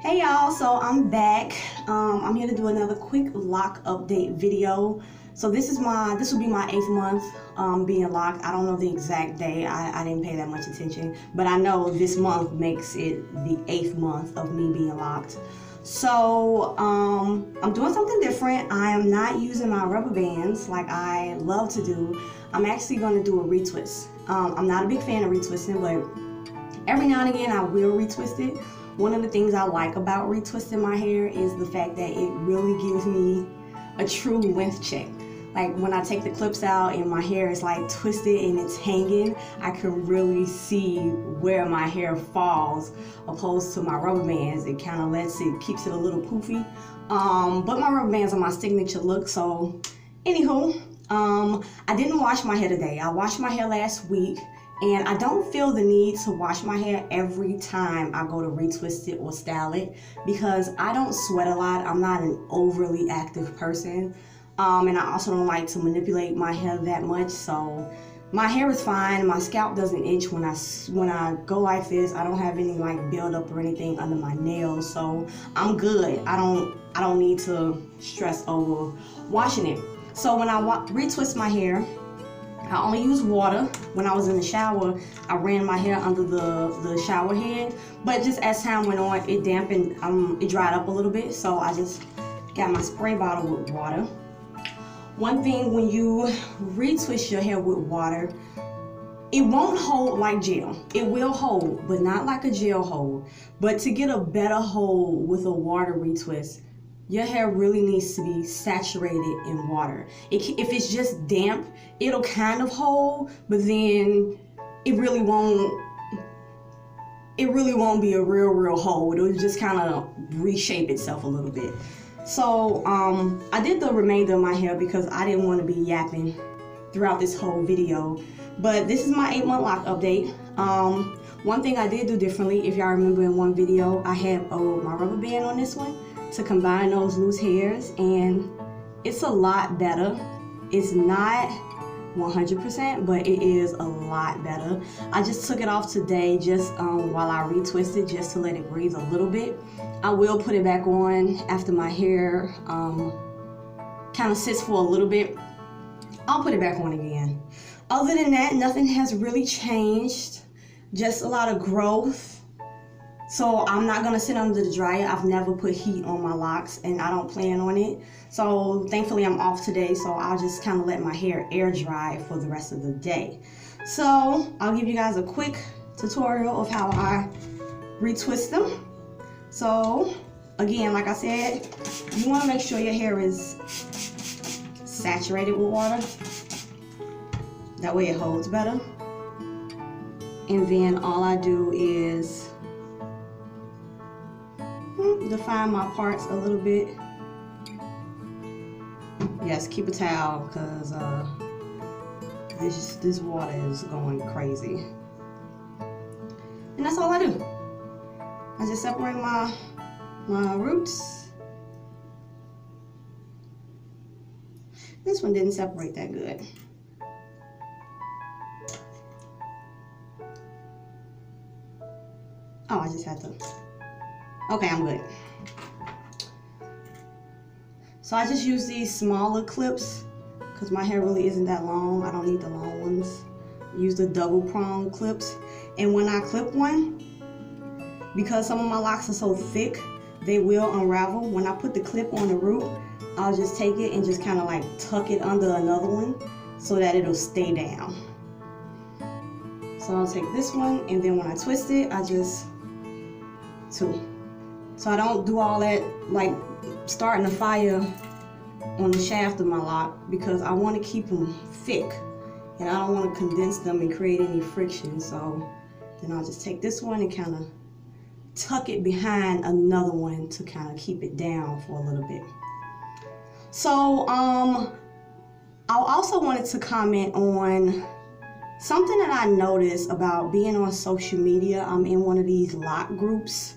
Hey y'all, so I'm back. I'm here to do another quick lock update video. So this will be my 8th month being locked. I don't know the exact day. I didn't pay that much attention, but I know this month makes it the 8th month of me being locked. So I'm doing something different. I am not using my rubber bands like I love to do. I'm actually going to do a retwist. I'm not a big fan of retwisting, but every now and again I will retwist it. One of the things I like about retwisting my hair is the fact that it really gives me a true length check. Like when I take the clips out and my hair is like twisted and it's hanging, I can really see where my hair falls, opposed to my rubber bands. It kind of keeps it a little poofy. But my rubber bands are my signature look. So anywho, I didn't wash my hair today. I washed my hair last week. And I don't feel the need to wash my hair every time I go to retwist it or style it because I don't sweat a lot. I'm not an overly active person. And I also don't like to manipulate my hair that much. So my hair is fine. My scalp doesn't itch when I go like this. I don't have any like buildup or anything under my nails. So I'm good. I don't need to stress over washing it. So when I retwist my hair, I only use water. When I was in the shower, I ran my hair under the shower head, but just as time went on, it dampened, it dried up a little bit, so I just got my spray bottle with water. One thing, when you retwist your hair with water, it won't hold like gel. It will hold, but not like a gel hold. But to get a better hold with a water retwist, your hair really needs to be saturated in water. If it's just damp, it'll kind of hold, but then it really won't be a real hold. It'll just kind of reshape itself a little bit. So I did the remainder of my hair because I didn't want to be yapping throughout this whole video. But this is my 8-month lock update. One thing I did do differently, if y'all remember in one video, I had my rubber band on this one to combine those loose hairs, and it's a lot better. It's not 100%, but it is a lot better. I just took it off today just while I retwisted, just to let it breathe a little bit. I will put it back on after my hair kind of sits for a little bit. I'll put it back on again. Other than that, nothing has really changed. Just a lot of growth. So I'm not gonna sit under the dryer. I've never put heat on my locks and I don't plan on it. So thankfully I'm off today, so I'll just kind of let my hair air dry for the rest of the day. So I'll give you guys a quick tutorial of how I retwist them. So again, like I said, you wanna make sure your hair is saturated with water. That way it holds better. And then all I do is define my parts a little bit. Yes, keep a towel because this water is going crazy. And that's all I do. I just separate my roots. This one didn't separate that good. Oh, I just had to. Okay, I'm good. So I just use these smaller clips because my hair really isn't that long. I don't need the long ones. Use the double prong clips. And when I clip one, because some of my locks are so thick, they will unravel. When I put the clip on the root, I'll just take it and just kind of like tuck it under another one so that it'll stay down. So I'll take this one, and then when I twist it, I just So I don't do all that like starting a fire on the shaft of my lock because I want to keep them thick and I don't want to condense them and create any friction. So then I'll just take this one and kind of tuck it behind another one to kind of keep it down for a little bit. So I also wanted to comment on something that I noticed about being on social media. I'm in one of these lock groups.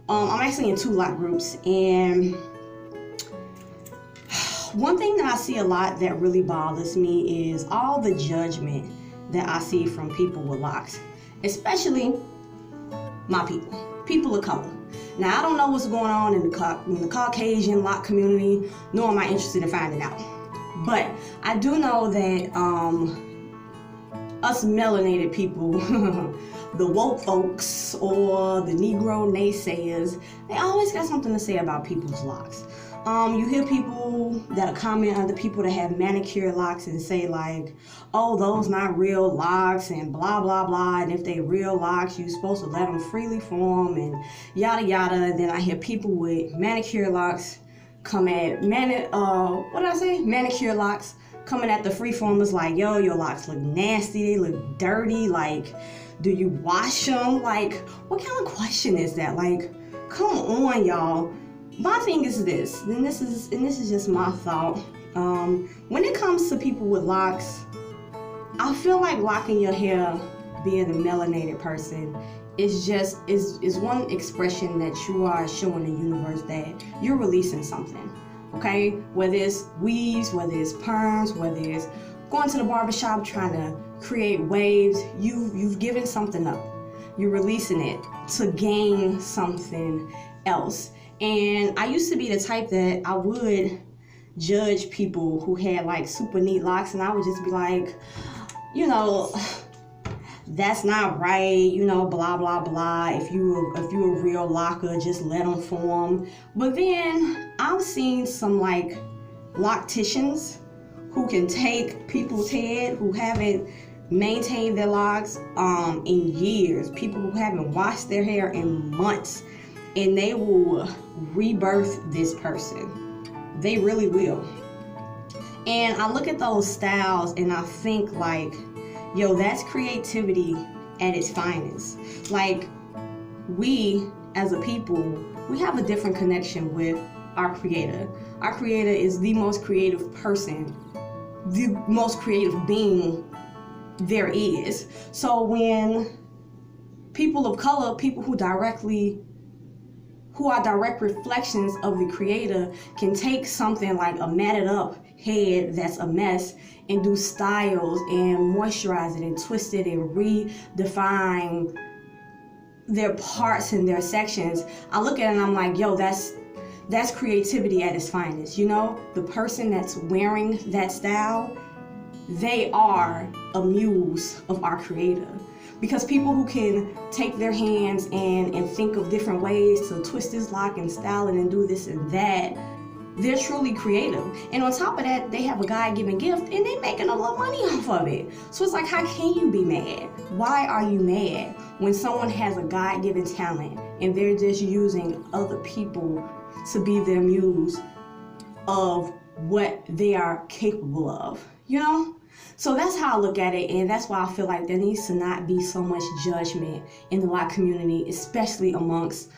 I'm actually in 2 lock groups, and one thing that I see a lot that really bothers me is all the judgment that I see from people with locks, especially my people of color. Now, I don't know what's going on in the Caucasian lock community, nor am I interested in finding out. But I do know that us melanated people, the woke folks or the Negro naysayers, they always got something to say about people's locks. You hear people that'll comment on the people that have manicured locks and say like, oh, those not real locks and blah, blah, blah. And if they real locks, you're supposed to let them freely form and yada, yada. And then I hear people with manicured locks come at, manicured locks coming at the freeformers like, yo, your locks look nasty, they look dirty. Like, do you wash them? Like, what kind of question is that? Like, come on, y'all. My thing is this, and this is just my thought. When it comes to people with locks, I feel like locking your hair, being a melanated person, is one expression that you are showing the universe that you're releasing something. Okay, whether it's weaves, whether it's perms, whether it's going to the barbershop trying to create waves, you've given something up. You're releasing it to gain something else. And I used to be the type that I would judge people who had like super neat locks, and I would just be like, you know, that's not right, you know, blah, blah, blah. If you're a real locker, just let them form. But then I've seen some like locticians who can take people's head who haven't maintained their locks in years, people who haven't washed their hair in months, and they will rebirth this person. They really will. And I look at those styles and I think like, yo, that's creativity at its finest. Like, we as a people, we have a different connection with our creator. Our creator is the most creative person, the most creative being there is. So when people of color, people who are direct reflections of the creator, can take something like a matted up head that's a mess and do styles and moisturize it and twist it and redefine their parts and their sections, I look at it and I'm like, yo, that's creativity at its finest. You know, the person that's wearing that style, they are a muse of our creator. Because people who can take their hands and think of different ways to twist this lock and style it and do this and that, they're truly creative. And on top of that, they have a God-given gift and they're making a little money off of it. So it's like, how can you be mad? Why are you mad when someone has a God-given talent and they're just using other people to be their muse of what they are capable of, you know? So that's how I look at it, and that's why I feel like there needs to not be so much judgment in the Black community, especially amongst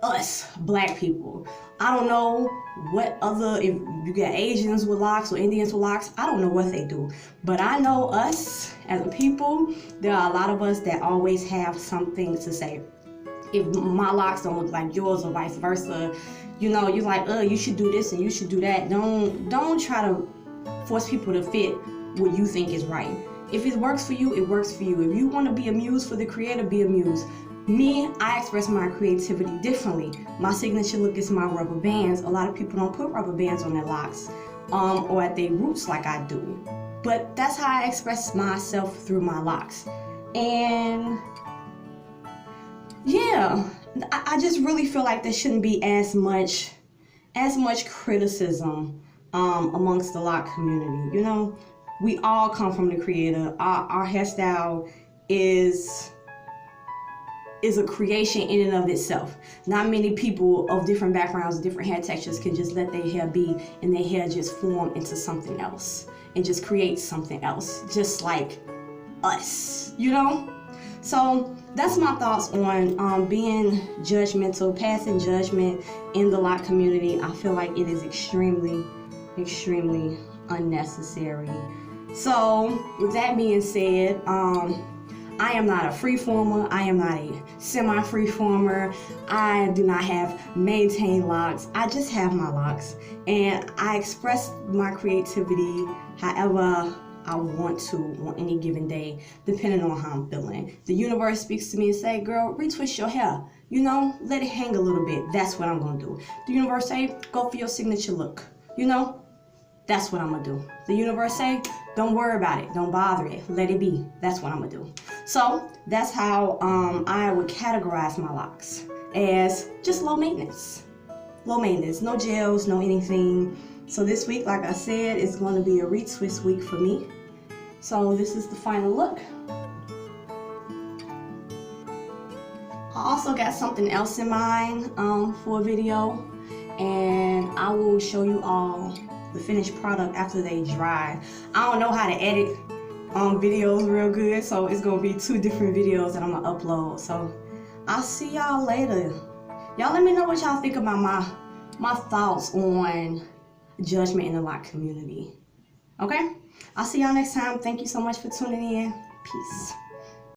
us Black people. I don't know what other, if you got Asians with locks or Indians with locks, I don't know what they do. But I know us as a people, there are a lot of us that always have something to say. If my locks don't look like yours or vice versa, you know, you're like, you should do this and you should do that. Don't try to force people to fit what you think is right. If it works for you, it works for you. If you want to be a muse for the creator, be a muse. Me, I express my creativity differently. My signature look is my rubber bands. A lot of people don't put rubber bands on their locks or at their roots like I do. But that's how I express myself through my locks. And yeah, I just really feel like there shouldn't be as much criticism amongst the lock community. You know, we all come from the creator. Our hairstyle is a creation in and of itself. Not many people of different backgrounds, different hair textures can just let their hair be and their hair just form into something else and just create something else, just like us, you know? So that's my thoughts on being judgmental, passing judgment in the lock community. I feel like it is extremely, extremely unnecessary. So with that being said, I am not a freeformer. I am not a semi-freeformer. I do not have maintained locks. I just have my locks, and I express my creativity however I want to on any given day, depending on how I'm feeling. The universe speaks to me and say, girl, retwist your hair. You know, let it hang a little bit. That's what I'm gonna do. The universe say, go for your signature look. You know, that's what I'm gonna do. The universe say, don't worry about it. Don't bother it. Let it be. That's what I'm gonna do. So that's how I would categorize my locks, as just low maintenance. Low maintenance, no gels, no anything. So this week, like I said, is going to be a retwist week for me. So this is the final look. I also got something else in mind for a video, and I will show you all the finished product after they dry. I don't know how to edit videos real good, so it's gonna be 2 different videos that I'm gonna upload. So I'll see y'all later. Y'all let me know what y'all think about my thoughts on judgment in the lock community. Okay? I'll see y'all next time. Thank you so much for tuning in. Peace.